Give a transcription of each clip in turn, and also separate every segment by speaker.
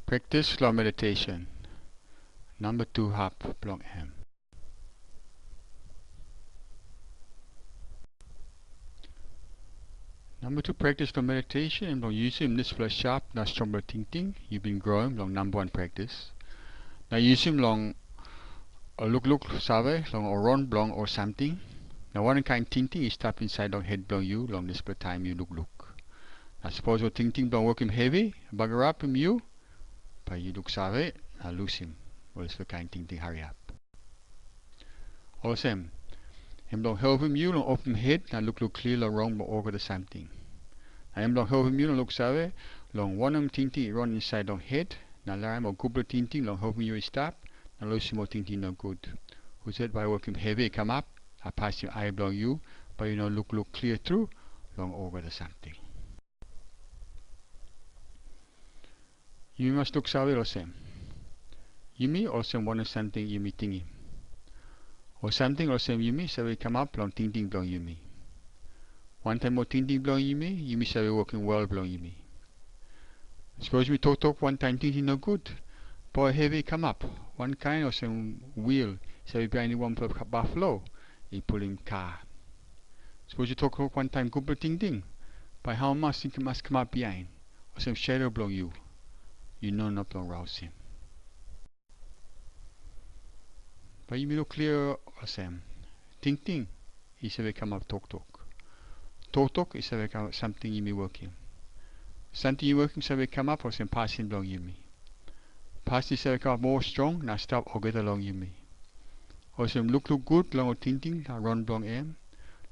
Speaker 1: Practice slow meditation. Number 2 hap blong M. Number 2 practice slow meditation and blong using this flash sharp na stronger thinking. You've been growing long number 1 practice. Now using long look sabe long around blong or something. Now one kind thinking is tap inside long head blong you long this time you look. Now suppose your thinking blong work him heavy, bugger up him you. But you look sabe, now lose him. Well this kind thinking hurry up. Awesome. Him long help him you long open head now look clear long wrong but over the something. Now him long help him you long look sabe long one thinking run inside long head. Now learn or couple thinking long help him you stop. Now lose him more thinking no good. Who said by working heavy come up, I pass your eye blong you, but you know look clear through long over the something. You must look sabe or same. Yumi or same one something yumi thingy. Or something or same yumi sabe come up long thinking blong yumi. One time more thinking blong yumi sabe working well blong yumi. Suppose we talk one time thinking no good. Boy heavy come up. One kind or some wheel sabe behind one buffalo. He pulling car. Suppose you talk one time good thinking. By how much it must come up behind. Or some shadow blong you. You know not blong rouse him. But you look clear or same. Think. He sabe come up talk. Talk is sabe come something you may working. Something you working sabe come up or some passing blong you me. Passing sabe come up more strong, now stop or get along you me. Or some look good long or thinking, now run blong aim.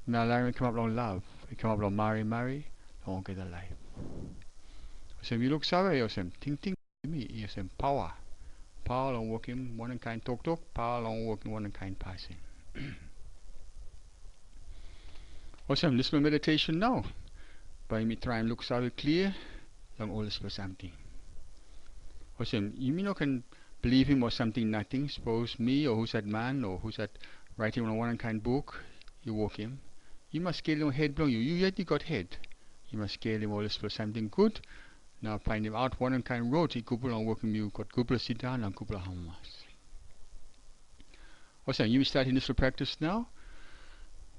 Speaker 1: Now learn come up long love. It come up long marry, long get alive. Or some you look sorry or some thinking me, or some power. Power long working one and kind talk, power long working one and kind passing. Or some listen meditation now. By me try and look sorry clear, long all this for something. Or some you mean you can believe him or something nothing, suppose me or who's that man or who's that writing on one and kind book, you walk him. You must scale him head blong you. You yet you got head. You must scale him all this for something good. Now find him out one and kind road. He couple on working you got couple sit down and couple hamas. Also you starting this to practice now.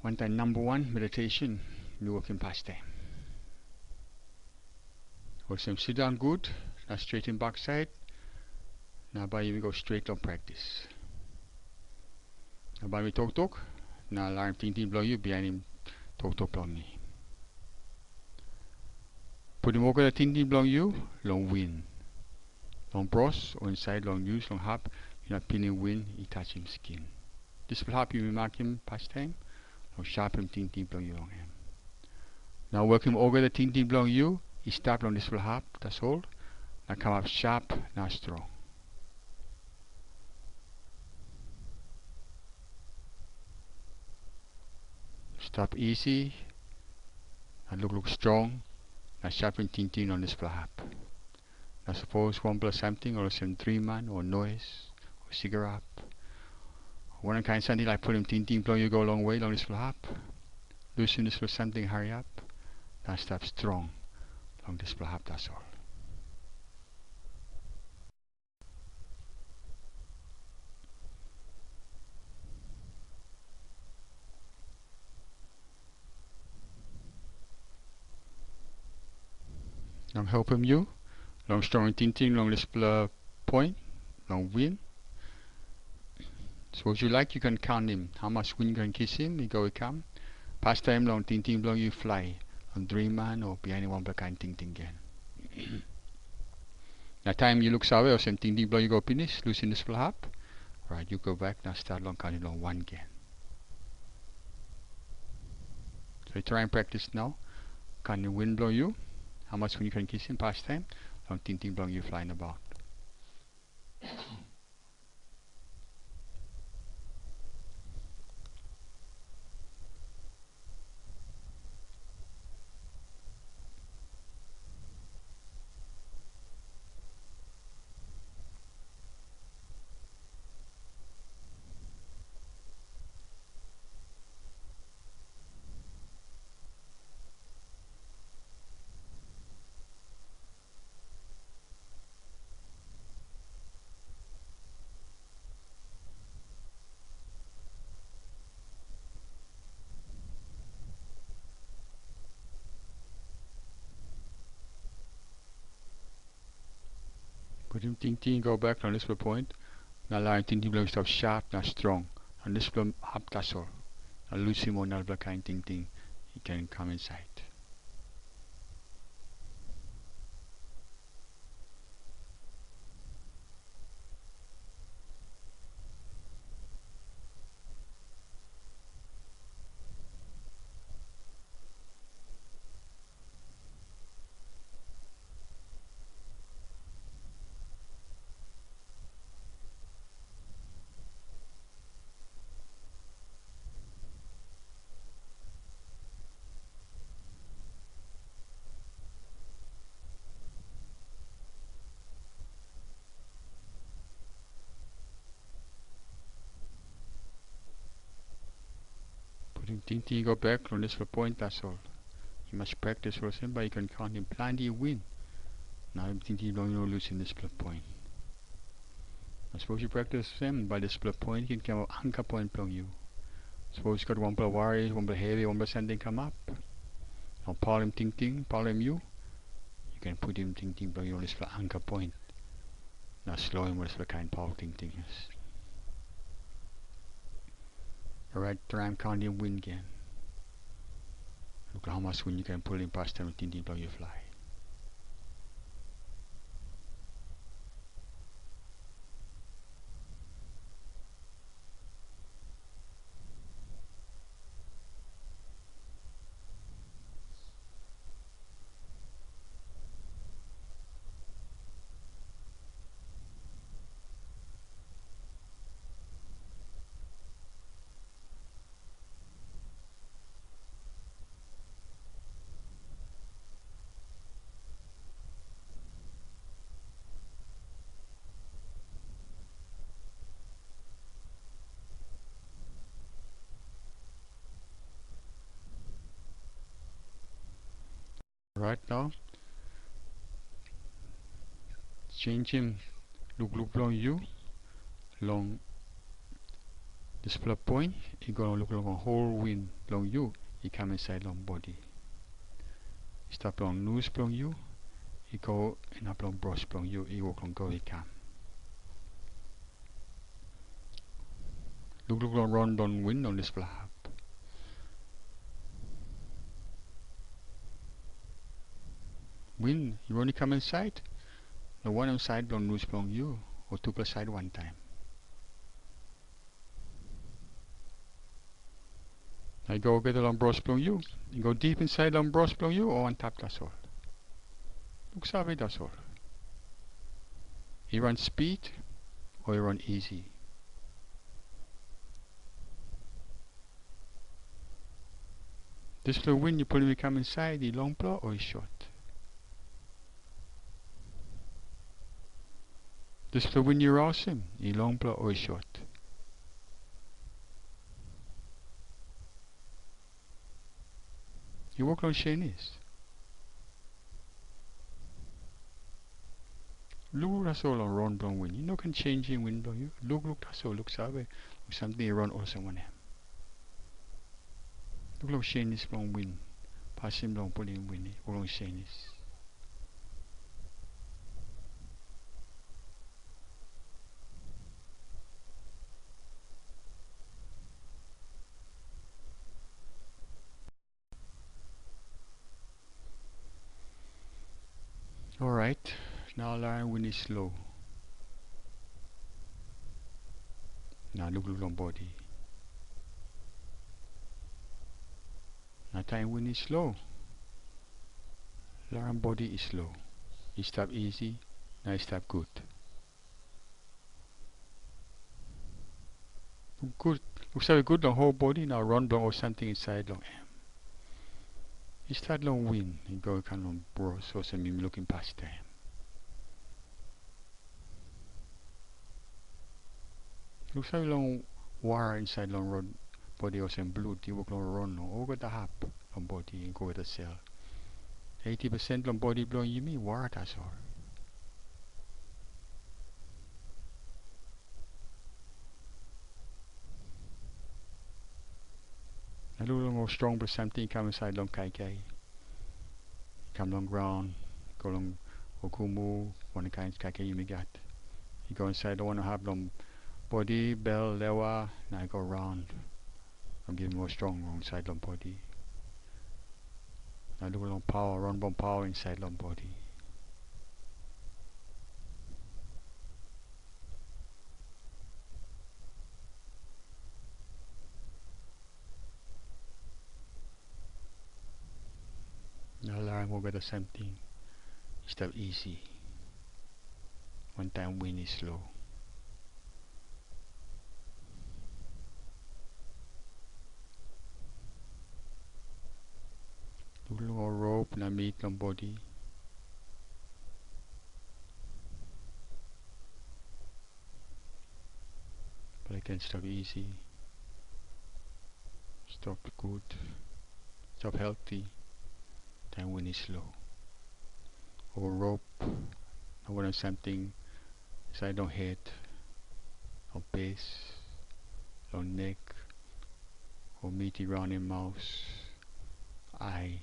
Speaker 1: One time number 1 meditation. You working past time. Also sit down good. Now straight in back side. Now by you go straight on practice. Now by me talk. Now learn thinking blow you behind him talk blow me. Put him over the thinking blow you, long win. Long bros or inside long use, long hop, you're not pinning win, he touch him skin. This will help you mark him past time, long sharp him thinking blow you long him. Now work him over the thinking blow you, he stop long this will help, that's all. Now come up sharp, now strong. Stop easy, and look strong. Now sharpen thinking on this flap. Now suppose one plus something or some dream man or noise or cigarette. One kind something like putting thinking blow you go a long way along this flap. Loosen this for something hurry up. Now stop strong along this flap, that's all. Long help him you. Long strong thinking, long this point. Long win. So if you like you can count him. How much win you can kiss him, he go come. Past time long thinking long you fly. On dream man or behind one black kind thinking again. Now time you look sour or some thinking blow you go finish, loosen this flap. Right, you go back, now start long counting long 1 again. So you try and practice now. Can the wind blow you? How much when you can kiss him past time? Long thinking blow you flying about. Put him ting ting, go back on this point. Now line ting ting blow stuff sharp, now strong. And this blow up that's all. Now lose him on another kind ting ting. He can come inside. Put him ting ting, go back on this point, that's all. You must practice for him, but you can count him plenty win. Now I'm thinking you don't lose in this split point. I suppose you practice them by the split point, you can come an anchor point from you. Suppose you got one blow warriors, one blow heavy, one blow sending come up. Now Paul him ting ting, Paul him you. You can put him ting ting from you on this anchor point. Now slow him with this kind Paul ting ting is. Alright, try count him win again. Look how much win you can pull him past him with ting ting from you fly. Right now, change him. Look long you, long this plug point. He gonna look long a whole wind long you. He come inside long body. Stop long nose long you. He go and up long brush long you. He walk long go he come. Look long run long wind on this plug. Wind, you only come inside. The one inside don't lose from you, or two plus side one time. I go get along brush from you. You go deep inside long brush from you, or on top that's all. Look savvy that's all. You run speed, or you run easy. This flow wind you pull him come inside, he long blow or he short. This flow wind you rouse him, he long blow or he short. You walk on Chinese. Look that's all on run blown wind. You know can change in wind blow you. Look that's all, look savvy. Look something you run also one him. Look like Chinese blown wind. Pass him long pull him wind, all on Chinese. Alright, now learn when it's slow. Now look on body. Now time when it's slow. Learn body is slow. You stop easy, now you stop good. Good. Looks like a good long whole body, now run long or something inside long M. You start long wind, you go kind of bro, so some him looking past time. Looks like long wire inside long road body or some blood, you walk long run long, over the hap long body and go with the cell. 80% long body blowing you mean wire that's all. I look long or strong but something come inside long kai kai. Come long ground, go long kumu, one kind kake yumi gat. You go inside, don't want to have them body, bell, lewa, now I go round. I'm getting more strong inside long body. Now look long power, run bomb power inside long body. Now learn more better something. Step easy. One time wind is slow. Little rope na meet long body. But I can stop easy. Stop good. Stop healthy. Time wind is slow. Or rope. I want something side on head. On base. On neck. Or meaty round in mouth. Eye.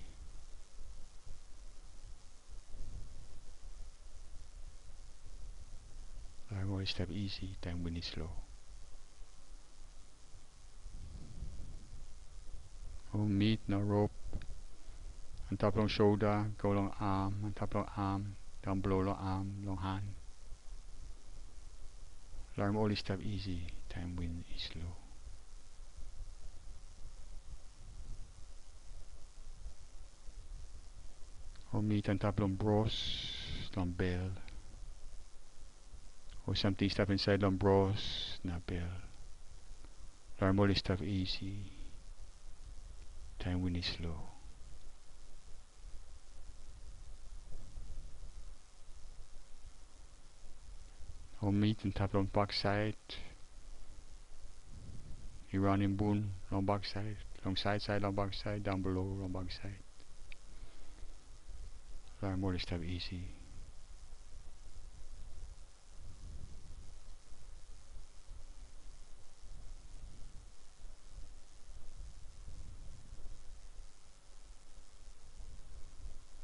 Speaker 1: I want to step easy. Time wind is slow. Or meat, no rope. On top long shoulder, go long arm, on top long arm, down below long arm, long hand. Learn only step easy, time wind is slow. Or meat on top long bros, long bell. Or something step inside long bros, not bell. Learn only step easy, time wind is slow. Or meat on top long backside. You run in boon, long backside, long side, long backside, down below, long backside. Learn more step easy.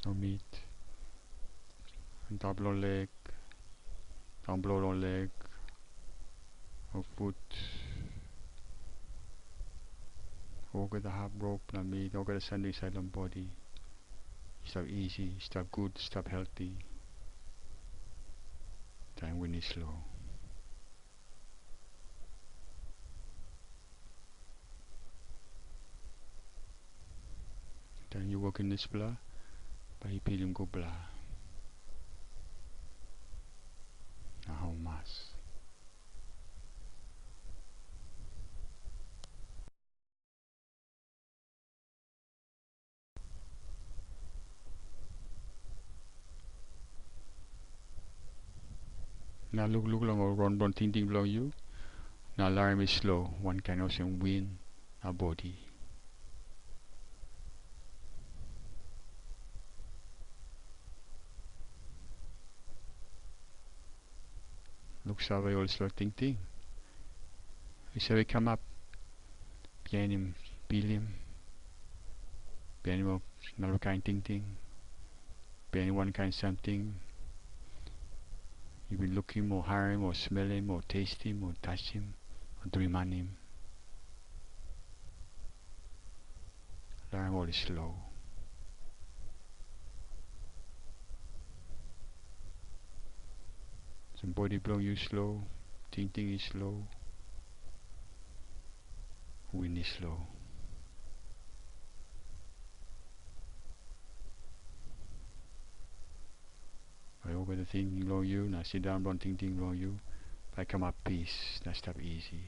Speaker 1: Or meat on top long leg, down below long leg, or foot. Over the half rope, not meat, over the sunday side long body. Stop easy, stop good, stop healthy. Time wind is slow. Then you walk in this blah, pahipilim ko blah. How mas. Now look long or run ting below you. Now alarm is slow, one kind of some wind, a body. Look sabi all slow ting. We say we come up, pianim, pilim, pianim another kind ting, pianim one kind something. You will look him or hear him or smell him or taste him or touch him or dream on him. Learn all is slow. Some body blow you slow, ting is slow, wind is slow. I over the thing below you, now sit down run ting below you. I come up peace, now step easy.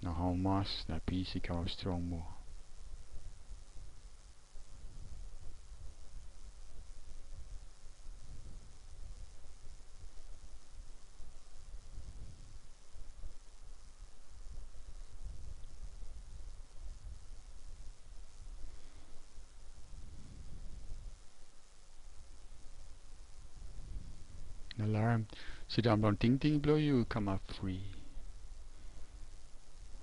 Speaker 1: Now how much, now peace, he come up strong more. Alarm, sit down run ting below you, come up free.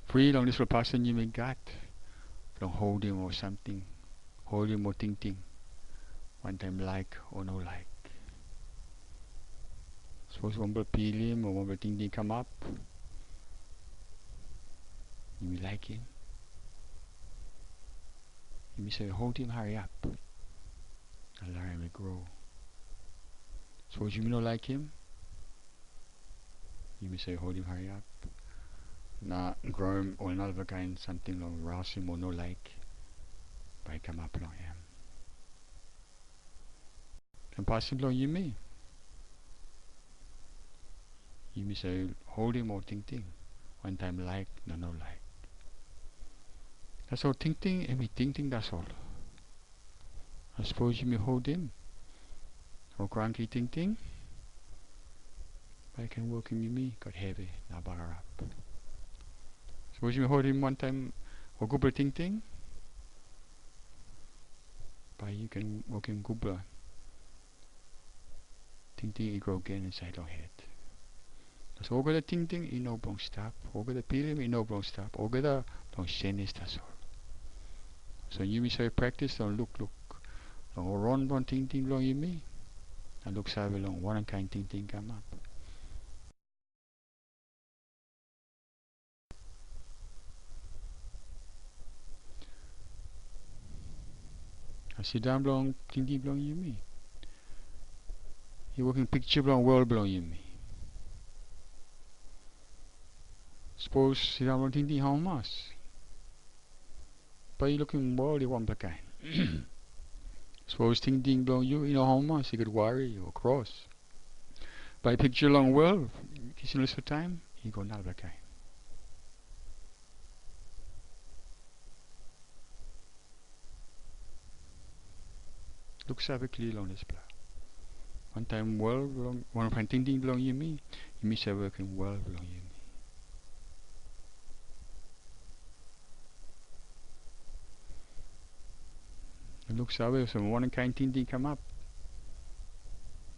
Speaker 1: Free long this little person you may got. Don't hold him or something. Hold him or ting. One time like or no like. Suppose one will feel him or one will think they come up. You may like him. You may say, hold him, hurry up. Allow him to grow. Suppose you may not like him. You may say, hold him, hurry up. Na grow him or another kind, something long, rouse him or no like. By come up long him. And pass him long you may. You may say, hold him or ting. One time like, no like. That's all ting, and we ting, that's all. I suppose you may hold him. Or cranky ting. But I can work him you me, got heavy, now bar up. Suppose you may hold him one time, or gubber ting. But you can work him gubber. Ting, you grow again inside your head. So all the ting, you know, don't stop. All the feeling, you know, don't stop. All the don't shen is that's all. So you may say practice, don't look. Don't run one ting long you me. And look side along one kind ting come up. I sit down long ting long you me. You working picture long world long you me. Suppose sit down long ting how much. But you looking world you want the kind. Suppose ting long you know how much you could worry or cross. By picture long world, you list for time, you go now the kind. Look savagely long this plan. One time world long, one of ting long you me say working world long you me. And look savage, so one kind ting come up.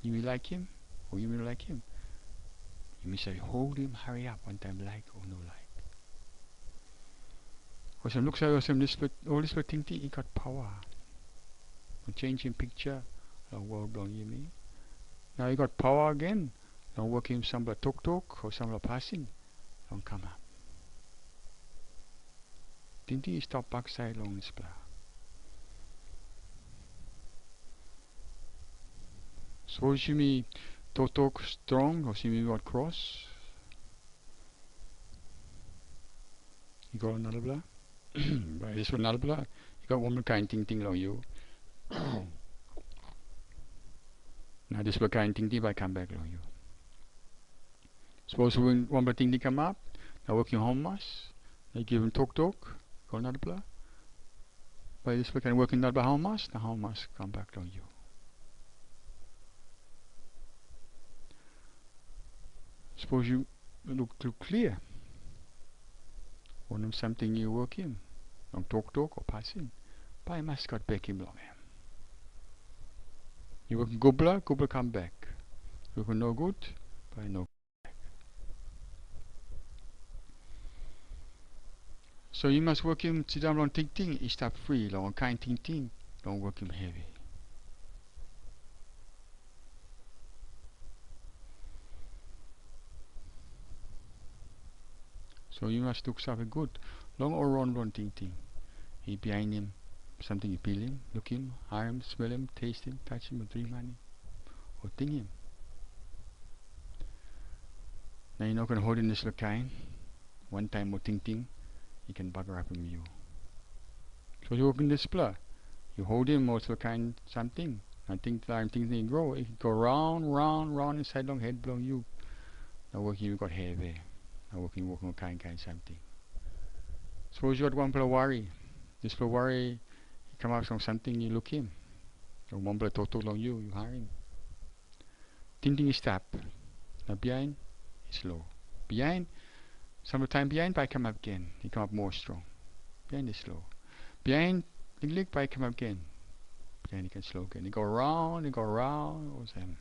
Speaker 1: You may like him, or you may like him. You may say, hold him, hurry up, one time like or no like. Or some looks like some this all this ting he got power. Changing picture, long world long you me. Now he got power again. Long working some talk or some passing. Long come up. Ting stop backside long this blah. So you me talk strong or see me got cross. You got another blah. Right, this one another blah. You got one more kind ting long you. Now this will kind ting by come back long you. Suppose when one more ting come up, now working home mass, they give him talk, go another blah. By this will kind working not by home mass, now home mass come back long you. Suppose you look too clear. One of something you work in, long talk or passing, by must got back him long him. You work gobbler come back. You work no good, by no back. So you must work him sit down long ting, he stop free, long kind ting, long work him heavy. So you must look something good. Long or run ting. He behind him, something you feel him, look him, hear him, smell him, taste him, touch him, or dream on him, or ting him. Now you're not going to hold in this little kind. One time or ting, he can bugger up him you. So you open this blur. You hold him or so kind something. I think time things they grow. It can go round inside long head blow you. Now working you got heavy. Now working on kind something. Suppose you got one blow worry. This blow worry he come up from something you look him. Or one blow total long you hire him. Ting is stop. Now behind is slow. Behind some time behind by come up again. He come up more strong. Behind is slow. Behind lick by come up again. Behind he can slow again. He go round. What's him?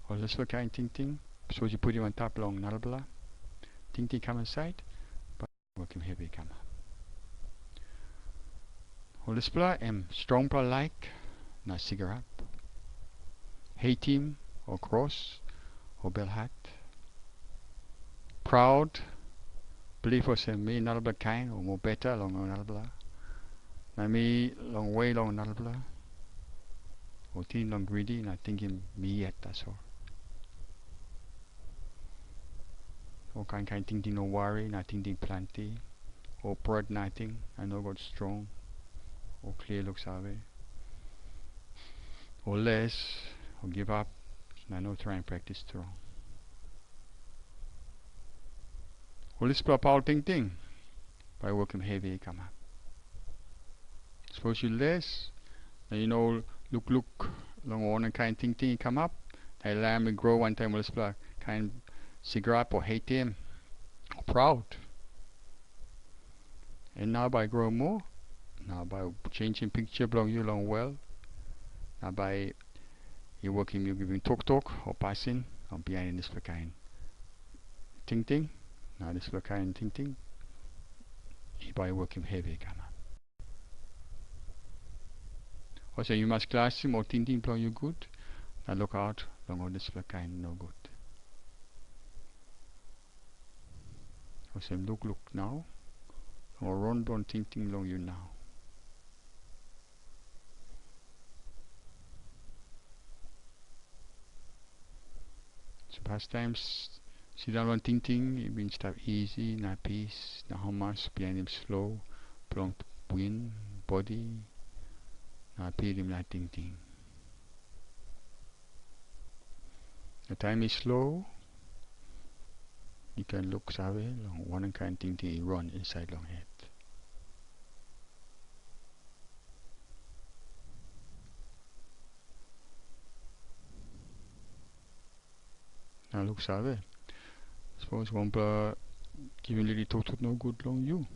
Speaker 1: Or this look kind ting. Suppose you put him on top long nalbla. Ting come inside. But work him heavy come up. Holis pula strong pula like na cigarette. Hate him or cross or bel hat. Proud believe was me nalbla kind or more better long nalbla. Na me long way long nalbla. Or team long greedy na thinking me yet that's all. Or kind thinking no worry, na thinking plenty. Or pride nothing, I know God strong. Or clear looks away. Or less, or give up, I know try and practice strong. Or let's play power ting by working heavy come up. Suppose you less, and you know look long on and kind ting come up. I let me grow one time let's play kind cigarette or hate him or proud. And now by grow more, now by changing picture belong you long well. Now by you working you giving talk or passing or behind this kind ting. Now this kind ting. By working heavy come up. Also you must class him or ting belong you good. Now look out long on this kind no good. Also look now. Or run bon ting long you now. So pastimes sit down on ting it means stuff easy, na peace, na how much behind him slow, prompt wind, body, na feel him na ting. The time is slow, you can look savvy long one kind ting run inside long head. Now look savvy. Suppose one giving little talk no good long you.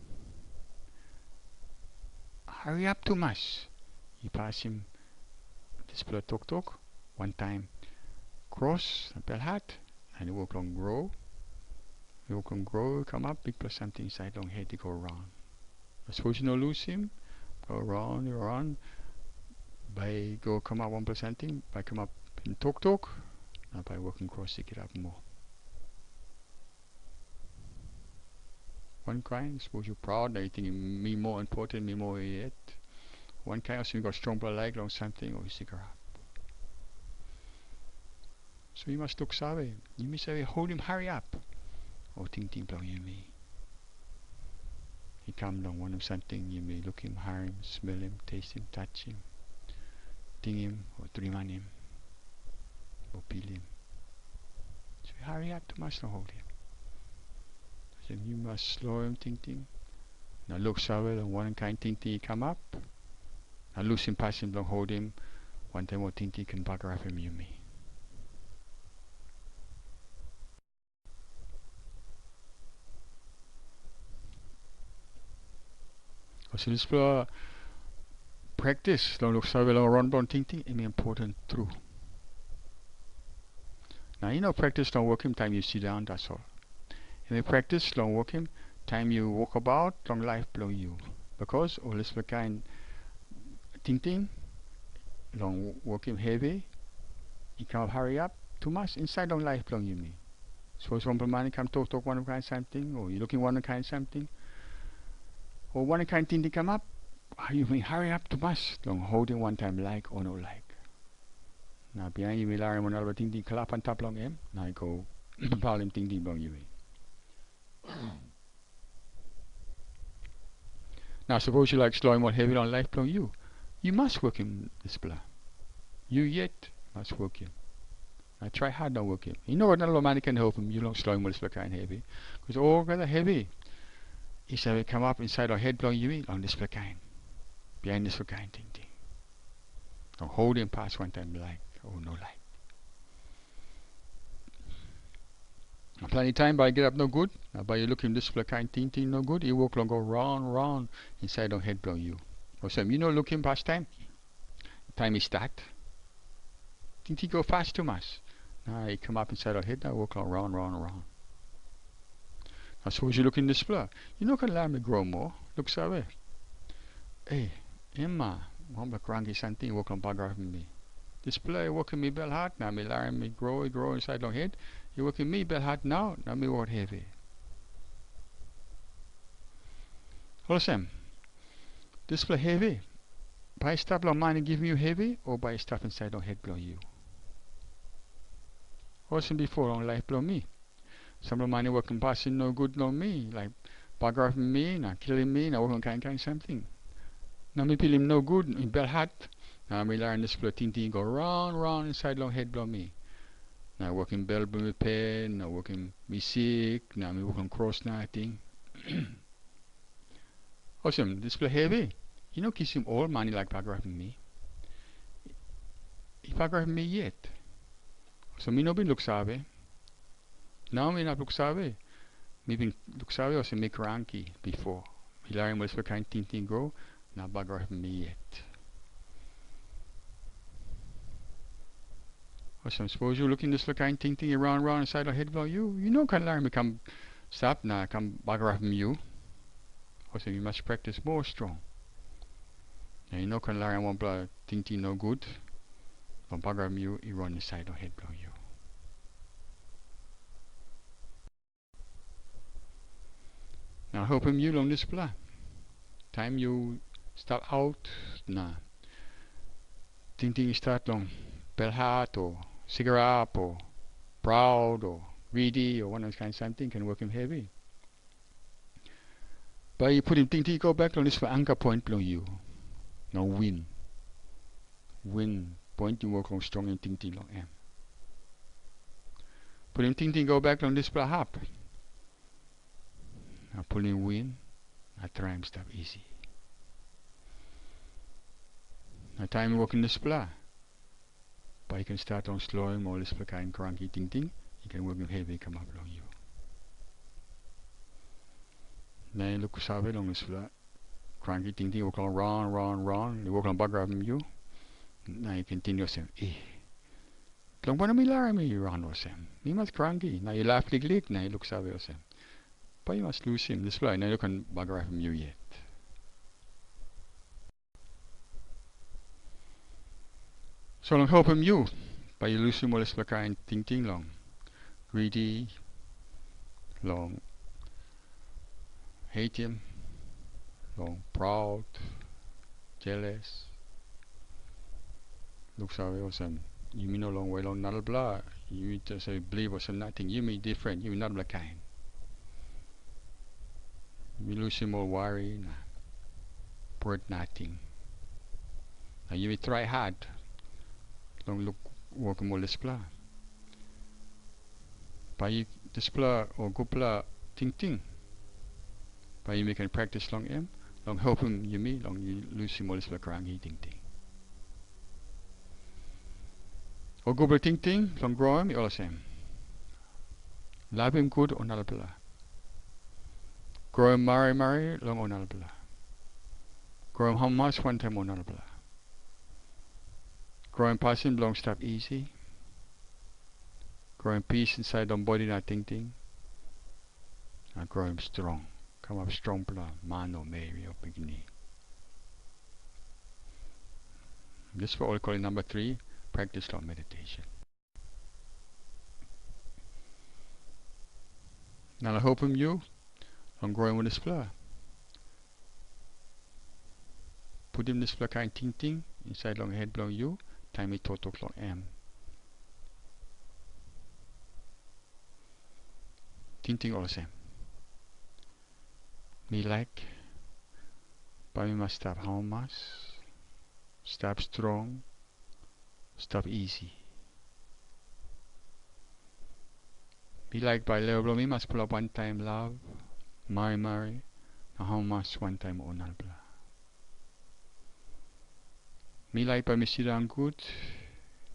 Speaker 1: Hurry up too much. You pass him this talk one time. Cross a bell hat and you walk long grow. You walk on grow, come up, big plus something inside long head to go around. I suppose you no lose him, go around. By go come up 1% something, by come up in talk. Now by working cross you get up more. One kind, suppose you're proud, now you think me more important, me more yet. One kind also you got stronger leg long something or you stick her up. So you must look savvy. You must say hold him, hurry up. Or ting belong you me. He come long one of something, you may look him, hurry him, smell him, taste him, touch him, ting him or dream him. Or peel him. So hurry up, too much not hold him. So you must slow him, ting. Now look savvy and one kind ting he come up. Now lose him, pass him, don't hold him. One time more ting can bugger up him, you me. So this practice, don't look savvy, don't run down ting, it may important true. Now you know practice don't work him time you sit down, that's all. You may practice don't work him time you walk about, long life blow you. Because all this kind ting long work him heavy, you can't hurry up too much, inside long life blow you me. Suppose one man come talk one kind something, or you looking one kind something, or one kind thing to come up, you may hurry up too much, long holding one time like or no like. Now behind you may learn one other ting clap on top long him, now I go power him ting bong you. Now suppose you like slowing more heavy on life long you. You must work him this blah. You yet must work him. Now try hard not work him. You know what another man can help him, you don't slow him this kind heavy. Because all kind of heavy. He said come up inside our head blowing you on this kind. Behind this kind ting. Don't hold him past one time like or no like. Plenty time by get up no good. Now by you looking this kind ting no good, you walk long go round inside our head blow you. Or some you know look him past time. Time is start. Ting go fast too much. Now you come up inside our head, now walk long round. Now suppose you look in this blur. You know can learn me grow more. Look so way. Hey, Emma, wamba cranky something work on bagraph me. Display working me bell hard now me learn me grow inside long head. You working me bell hard now me what heavy. Awesome. Display heavy. By stuff long mind give you heavy or by stuff inside long head blow you. Awesome before long life blow me. Some of money working passing no good long me like bagraph me now killing me now working kind something. Now me feel him no good in bell hard. Now me learn display ting go round inside long head blow me. Now working bell blow me pen, now working me sick, now me working cross nothing. Awesome, display heavy. You know kiss him all money like paragraphing me. He paragraphing me yet. So me no been look sabe. Now me not look sabe. Me been look sabe or se me cranky before. Me learn was for kind ting go, now paragraphing me yet. Awesome, suppose you looking this for kind ting around inside the head blow you know can learn me come stop now come paragraphing you. Also, you must practice more strong. Now, you know, can learn one blow ting no good. From program you run inside or head blow you. Now, help him you long this blah. Time you start out, nah. Ting start long. Bell hat or cigarette or proud or greedy or one of those kind of something can work him heavy. But you put him ting go back on this for anchor point blow you. Now win point you work on strong and ting long M. Put him ting go back on this for hop. Now pull him win. Now try him stop easy. Now time working this blah. But you can start on slowing more this kind cranky ting. You can work him heavy come up along you. Now look sabe long this blah. Cranky ting work on round. You work on bug grabbing you. Now you continue saying, long pa na may lara may round or sam. You must cranky. Now you laugh click. Now you look sabe or sam. But you must lose him. This fly. Now you can bug grabbing you yet. So long help him you. But you lose him all this kind ting long. Greedy. Long. Hate him. Long proud. Jealous. Look sorry or some you mean no long way long not blah. You just say believe or some nothing. You mean different, you not blah kind. You lose him all worry, nah. Word nothing. Now you try hard. Long look work more this blah. But you this blah or go blah ting. But you can practice long em. Long help him you me long you lose him all this blah cranky ting. O go ting long grow him all the same. Love him good or not blah. Grow him marry long or not blah. Grow him how much one time or not blah. Grow him passing long stop easy. Grow him peace inside on body not ting. Now grow him strong. Come up strong blah. Man or Mary or beginning. This for all calling number 3. Practice long meditation. Now I hope him you long growing with this flower. Put him this flower kind ting inside long head blow you. Time it total long M. Ting all the same. Me like. But we must stop how much. Stop strong. Stop easy. Be like by level me must pull up one time love. Marry. Now how much one time onal blah. Me like by me sit down good.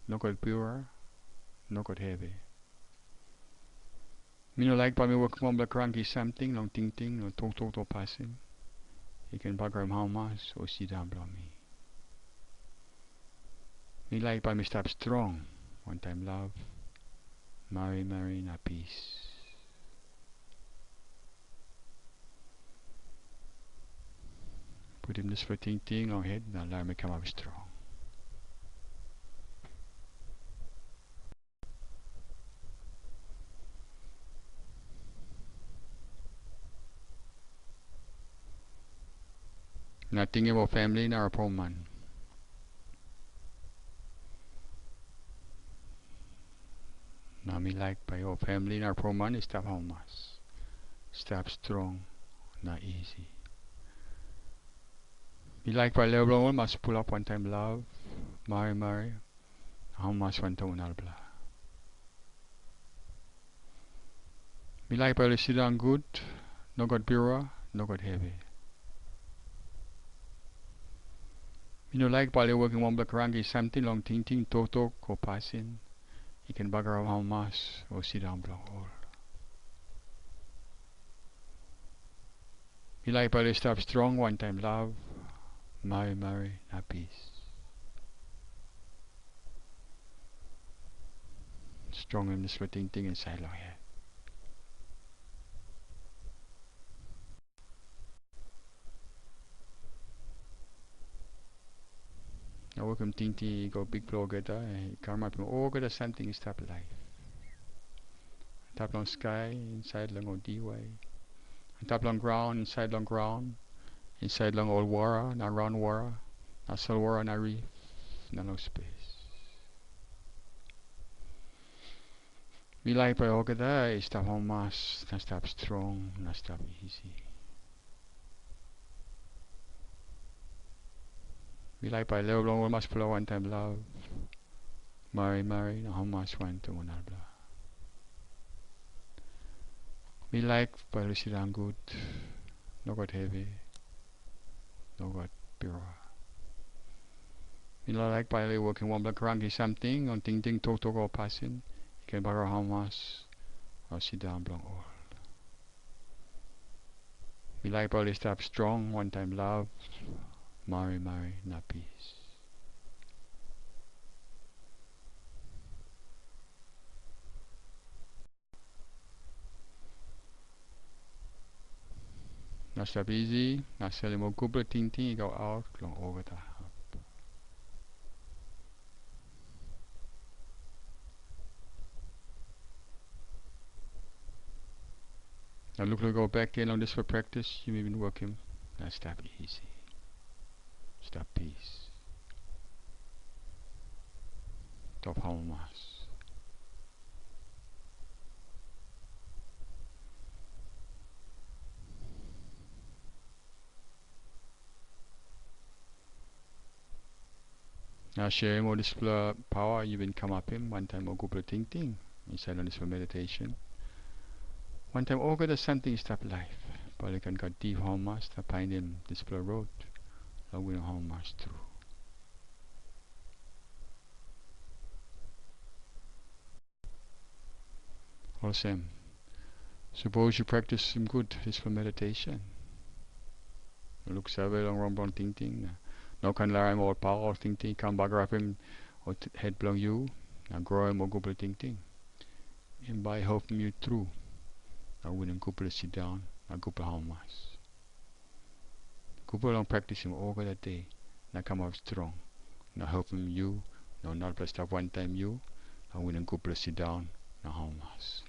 Speaker 1: No good pure. No good heavy. Me no like by me work one black cranky something. Long ting no talk passing. You can bugger him how much or sit down below me. Me like by me stop strong. One time love. Marry, na peace. Put him this for ting ting on head, now let me come up strong. Nothing about family in our man. Now me like by your family in our man is stop how much. Stop strong, not easy. Me like by level one must pull up one time love. Mari. How much one time blah. Me like by sit down good. No got bira, no got heavy. Me no like by working one black rangi something long ting talk or passing. You can bugger how much or sit down blow all. Me like by stop strong one time love. Mari, not peace. Strong in the sweating thing inside long head. Now welcome ting go big blow get come up all get something stop life. Tap long sky inside long or D way. Tap long ground inside long ground. Inside long old wara, na round wara, na sol wara na reef, na no space. Me like by all get that stop home mass, na stop strong, na stop easy. Me like by level long must flow one time love. Mari, na home mass one to one blah. Me like by sit down good, no got heavy, no got pure. Me like by working one black ranky something on ting talk or passing. You can borrow how much or sit down blow all. Me like by stop strong one time love. Mari, not peace. Now stop easy. Now sell him a couple of ting go out long over the up. Now look go back in on this for practice. You even work him. Now stop easy. Stop peace. Stop harmas. Now share more this power you been come up him one time or couple of ting inside on this for meditation. One time all got something stop life. But you can got deep harmas to find him this road. Now we know harmas through. All same. Suppose you practice him good this for meditation. Look sabi long wrong ting. No can learn more power ting come back up him or head blow you. Now grow him or go ting. And by helping you through. Now wouldn't go sit down. Now go how much. Go long practice him all that day. Now come up strong. Now helping you. No not just have one time you. Now wouldn't go sit down. Now how much.